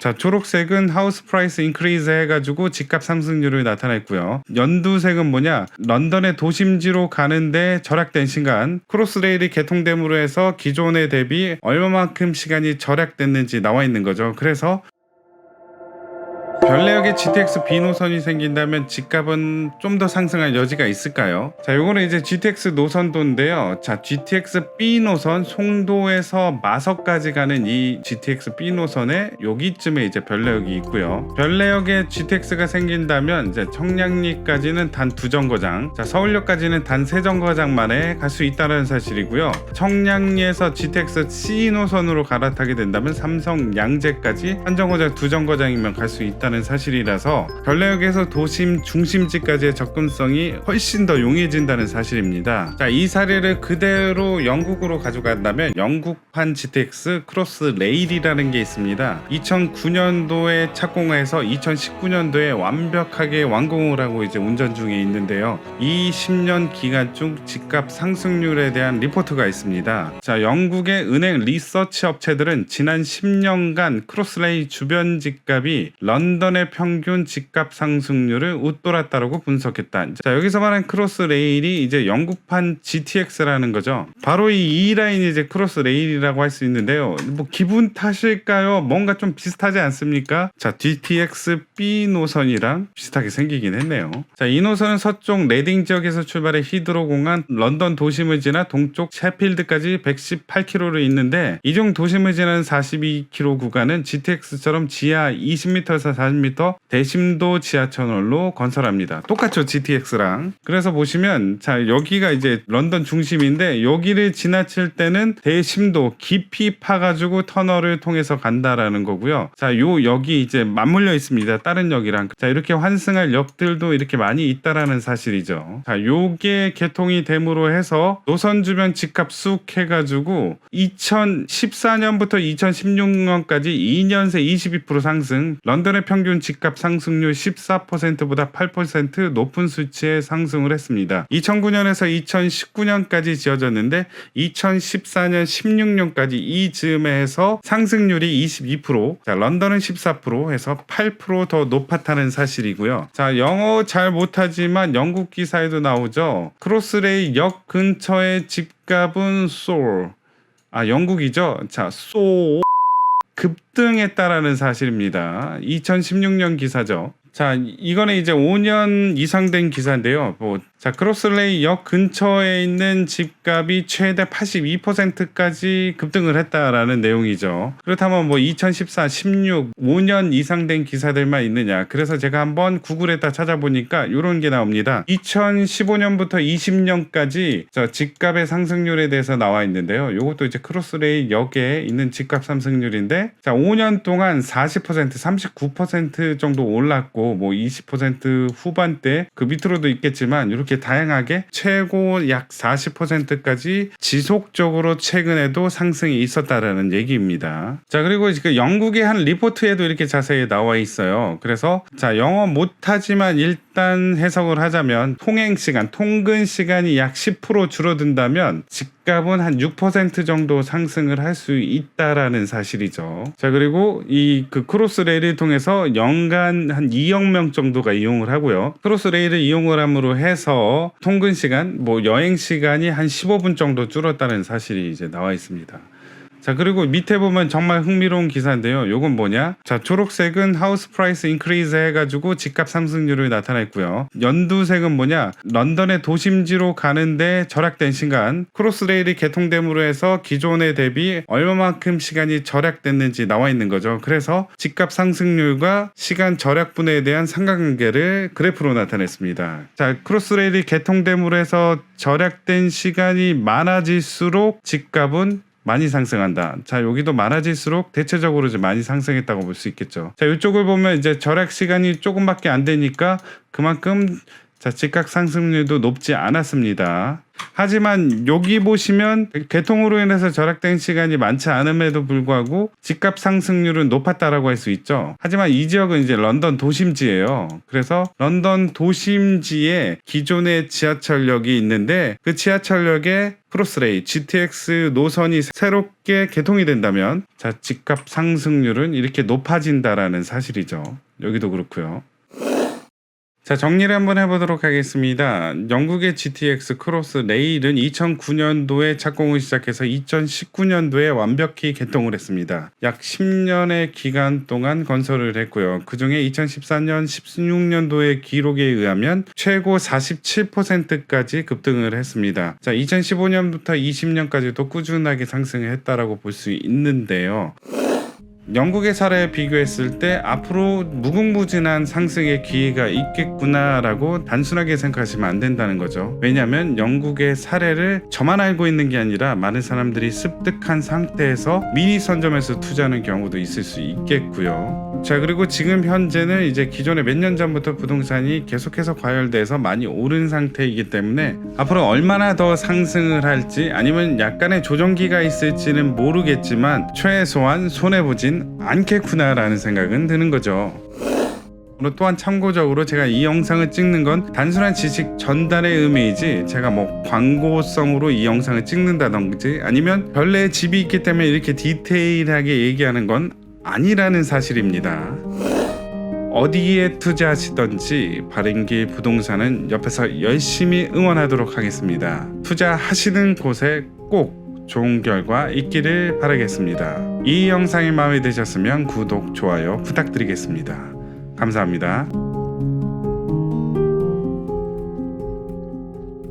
자, 초록색은 하우스 프라이스 인크리즈 해가지고 집값 상승률을 나타냈고요. 연두색은 뭐냐? 런던의 도심지로 가는데 절약된 시간, 크로스레일이 개통됨으로 해서 기존에 대비 얼마만큼 시간이 절약됐는지 나와 있는 거죠. 그래서 별내역에 GTX B 노선이 생긴다면 집값은 좀 더 상승할 여지가 있을까요? 자, 요거는 이제 GTX 노선도인데요. 자, GTX B 노선 송도에서 마석까지 가는 이 GTX B 노선에 여기쯤에 이제 별내역이 있고요. 별내역에 GTX가 생긴다면 이제 청량리까지는 단 2정거장, 자, 서울역까지는 단 3정거장만에 갈 수 있다는 사실이고요. 청량리에서 GTX C 노선으로 갈아타게 된다면 삼성 양재까지 1정거장, 2정거장이면 갈 수 있다는 사실이라서 별내역에서 도심 중심지까지의 접근성이 훨씬 더 용이해진다는 사실입니다. 자, 이 사례를 그대로 영국으로 가져간다면 영국판 GTX 크로스 레일이라는 게 있습니다. 2009년도에 착공해서 2019년도에 완벽하게 완공을 하고 이제 운전 중에 있는데요. 이 10년 기간 중 집값 상승률에 대한 리포트가 있습니다. 자, 영국의 은행 리서치 업체들은 지난 10년간 크로스레일 주변 집값이 런던의 평균 집값 상승률을 웃돌았다고 분석했다. 자, 여기서 말하는 크로스 레일이 이제 영국판 GTX라는 거죠. 바로 이 라인이 이제 크로스 레일이라고 할 수 있는데요. 뭐 기분 탓일까요? 뭔가 좀 비슷하지 않습니까? 자, GTX B 노선이랑 비슷하게 생기긴 했네요. 자, 이 노선은 서쪽 레딩 지역에서 출발해 히드로 공항, 런던 도심을 지나 동쪽 셰필드까지 118km를 있는데, 이중 도심을 지나는 42km 구간은 GTX처럼 지하 20m에서 40m 대심도 지하철로 건설합니다. 똑같죠, GTX랑. 그래서 보시면, 자, 여기가 이제 런던 중심인데 여기를 지나칠 때는 대심도 깊이 파가지고 터널을 통해서 간다라는 거고요. 자, 여기 이제 맞물려 있습니다, 다른 역이랑. 자, 이렇게 환승할 역들도 이렇게 많이 있다라는 사실이죠. 자, 요게 개통이 됨으로 해서 노선 주변 집값 쑥 해가지고 2014년부터 2016년까지 2년 새 22% 상승, 런던의 평균 집값 상승률 14%보다 8% 높은 수치에 상승을 했습니다. 2009년에서 2019년까지 지어졌는데 2014년 16년까지 이 즈음에 해서 상승률이 22%, 자, 런던은 14% 해서 8% 더 높았다는 사실이고요. 자, 영어 잘 못하지만 영국 기사에도 나오죠. 크로스레일 역 근처의 집값은 영국이죠. 자, 급등했다라는 사실입니다. 2016년 기사죠. 자, 이거는 이제 5년 이상 된 기사인데요. 자, 크로스레일 역 근처에 있는 집값이 최대 82%까지 급등을 했다라는 내용이죠. 그렇다면 2014, 16, 5년 이상 된 기사들만 있느냐? 그래서 제가 한번 구글에다 찾아보니까 이런 게 나옵니다. 2015년부터 20년까지 집값의 상승률에 대해서 나와 있는데요. 이것도 이제 크로스레일 역에 있는 집값 상승률인데, 자, 5년 동안 40%, 39% 정도 올랐고, 20% 후반대 그 밑으로도 있겠지만 이렇게 다양하게 최고 약 40%까지 지속적으로 최근에도 상승이 있었다라는 얘기입니다. 자, 그리고 지금 영국의 한 리포트에도 이렇게 자세히 나와 있어요. 그래서 자, 영어 못하지만 일단 해석을 하자면 통근 시간이 약 10% 줄어든다면 집값은 한 6% 정도 상승을 할 수 있다라는 사실이죠. 자, 그리고 그 크로스레일을 통해서 연간 한 2억 명 정도가 이용을 하고요. 크로스레일을 이용을 함으로 해서 통근 시간, 여행 시간이 한 15분 정도 줄었다는 사실이 이제 나와 있습니다. 자, 그리고 밑에 보면 정말 흥미로운 기사인데요. 요건 뭐냐? 자, 초록색은 하우스 프라이스 인크리즈 해가지고 집값 상승률을 나타냈고요. 연두색은 뭐냐? 런던의 도심지로 가는데 절약된 시간, 크로스레일이 개통됨으로 해서 기존에 대비 얼마만큼 시간이 절약됐는지 나와 있는 거죠. 그래서 집값 상승률과 시간 절약분에 대한 상관관계를 그래프로 나타냈습니다. 자, 크로스레일이 개통됨으로 해서 절약된 시간이 많아질수록 집값은 많이 상승한다. 자, 여기도 많아질수록 대체적으로 이제 많이 상승했다고 볼 수 있겠죠. 자, 이쪽을 보면 이제 절약 시간이 조금밖에 안 되니까 그만큼 집값 상승률도 높지 않았습니다. 하지만 여기 보시면 개통으로 인해서 절약된 시간이 많지 않음에도 불구하고 집값 상승률은 높았다라고 할 수 있죠. 하지만 이 지역은 이제 런던 도심지예요. 그래서 런던 도심지에 기존의 지하철역이 있는데 그 지하철역에 크로스레이 GTX 노선이 새롭게 개통이 된다면 자, 집값 상승률은 이렇게 높아진다라는 사실이죠. 여기도 그렇고요. 자, 정리를 한번 해보도록 하겠습니다. 영국의 GTX 크로스 레일은 2009년도에 착공을 시작해서 2019년도에 완벽히 개통을 했습니다. 약 10년의 기간 동안 건설을 했고요. 그 중에 2014년, 16년도의 기록에 의하면 최고 47%까지 급등을 했습니다. 자, 2015년부터 20년까지도 꾸준하게 상승을 했다라고 볼 수 있는데요. 영국의 사례에 비교했을 때 앞으로 무궁무진한 상승의 기회가 있겠구나라고 단순하게 생각하시면 안 된다는 거죠. 왜냐하면 영국의 사례를 저만 알고 있는 게 아니라 많은 사람들이 습득한 상태에서 미리 선점해서 투자하는 경우도 있을 수 있겠고요. 자, 그리고 지금 현재는 이제 기존에 몇 년 전부터 부동산이 계속해서 과열돼서 많이 오른 상태이기 때문에 앞으로 얼마나 더 상승을 할지 아니면 약간의 조정기가 있을지는 모르겠지만 최소한 손해보진 않겠구나라는 생각은 드는 거죠. 또한 참고적으로 제가 이 영상을 찍는 건 단순한 지식 전달의 의미이지 제가 뭐 광고성으로 이 영상을 찍는다든지 아니면 별내의 집이 있기 때문에 이렇게 디테일하게 얘기하는 건 아니라는 사실입니다. 어디에 투자하시던지 바른길 부동산은 옆에서 열심히 응원하도록 하겠습니다. 투자하시는 곳에 꼭 좋은 결과 있기를 바라겠습니다. 이 영상이 마음에 드셨으면 구독, 좋아요 부탁드리겠습니다. 감사합니다.